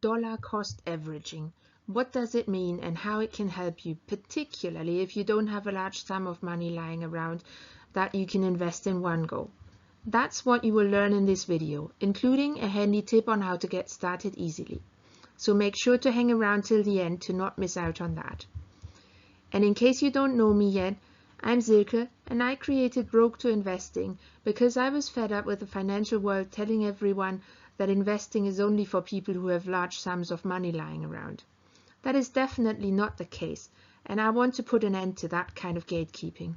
Dollar cost averaging. What does it mean and how it can help you, particularly if you don't have a large sum of money lying around that you can invest in one go? That's what you will learn in this video, including a handy tip on how to get started easily. So make sure to hang around till the end to not miss out on that. And in case you don't know me yet, I'm Silke and I created Broke to Investing because I was fed up with the financial world telling everyone that investing is only for people who have large sums of money lying around. That is definitely not the case, and I want to put an end to that kind of gatekeeping.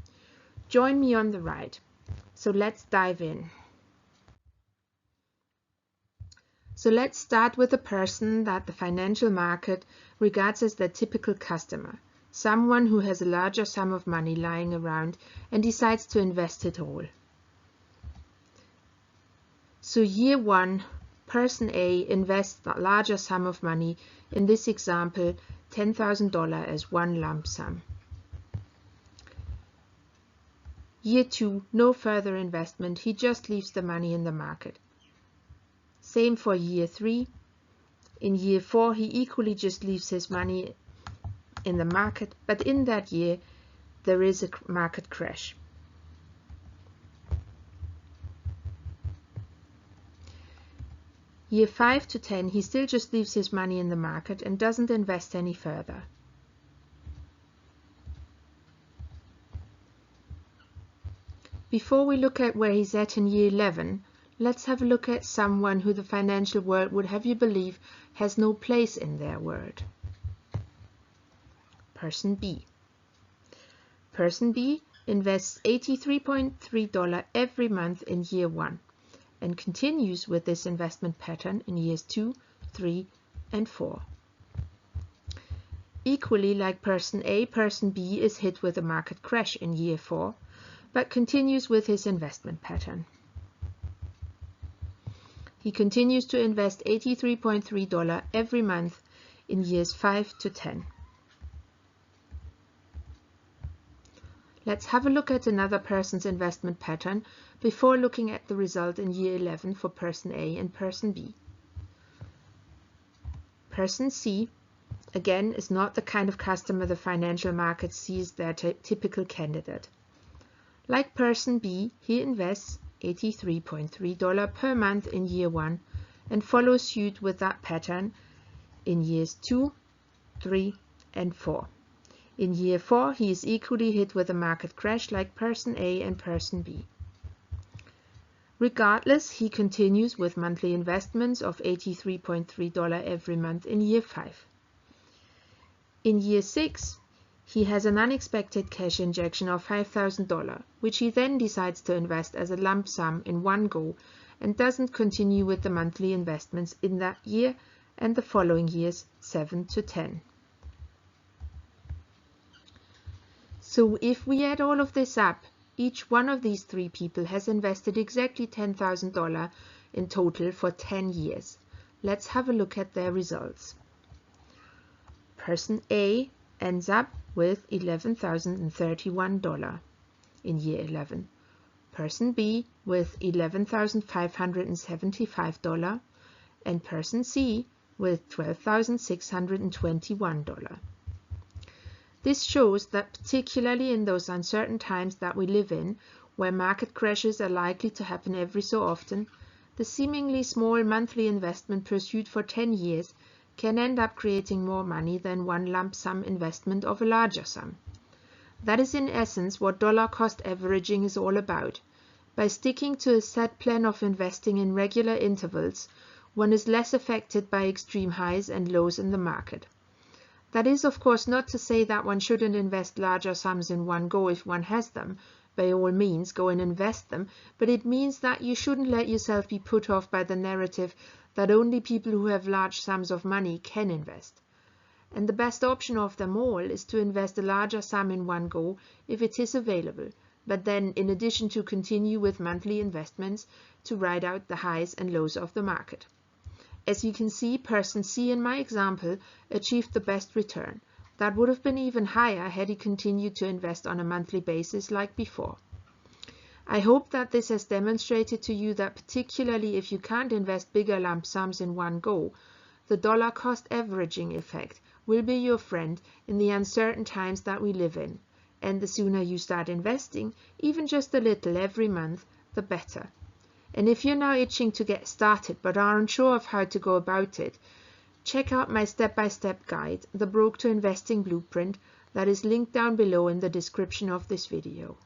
Join me on the ride. So let's dive in. So let's start with a person that the financial market regards as their typical customer, someone who has a larger sum of money lying around and decides to invest it all. So year one, person A invests a larger sum of money, in this example $10,000 as one lump sum. Year two, no further investment, he just leaves the money in the market. Same for year three. In year four, he equally just leaves his money in the market, but in that year there is a market crash. Year 5 to 10, he still just leaves his money in the market and doesn't invest any further. Before we look at where he's at in year 11, let's have a look at someone who the financial world would have you believe has no place in their world. Person B. Person B invests $83.3 every month in year 1 and continues with this investment pattern in years 2, 3, and 4. Equally like person A, person B is hit with a market crash in year 4, but continues with his investment pattern. He continues to invest $83.3 every month in years 5 to 10. Let's have a look at another person's investment pattern before looking at the result in year 11 for person A and person B. Person C, again, is not the kind of customer the financial market sees their typical candidate. Like person B, he invests $83.3 per month in year 1 and follows suit with that pattern in years 2, 3, and 4. In year 4, he is equally hit with a market crash like person A and person B. Regardless, he continues with monthly investments of $83.3 every month in year 5. In year 6, he has an unexpected cash injection of $5,000, which he then decides to invest as a lump sum in one go and doesn't continue with the monthly investments in that year and the following years 7 to 10. So if we add all of this up, each one of these three people has invested exactly $10,000 in total for 10 years. Let's have a look at their results. Person A ends up with $11,031 in year 11. Person B with $11,575 and person C with $12,621. This shows that particularly in those uncertain times that we live in, where market crashes are likely to happen every so often, the seemingly small monthly investment pursued for 10 years can end up creating more money than one lump sum investment of a larger sum. That is in essence what dollar cost averaging is all about. By sticking to a set plan of investing in regular intervals, one is less affected by extreme highs and lows in the market. That is, of course, not to say that one shouldn't invest larger sums in one go if one has them. By all means, go and invest them, but it means that you shouldn't let yourself be put off by the narrative that only people who have large sums of money can invest. And the best option of them all is to invest a larger sum in one go if it is available, but then, in addition, to continue with monthly investments to ride out the highs and lows of the market. As you can see, person C in my example achieved the best return. That would have been even higher had he continued to invest on a monthly basis like before. I hope that this has demonstrated to you that particularly if you can't invest bigger lump sums in one go, the dollar cost averaging effect will be your friend in the uncertain times that we live in. And the sooner you start investing, even just a little every month, the better. And if you're now itching to get started but are unsure of how to go about it, check out my step-by-step guide, The Broke to Investing Blueprint, that is linked down below in the description of this video.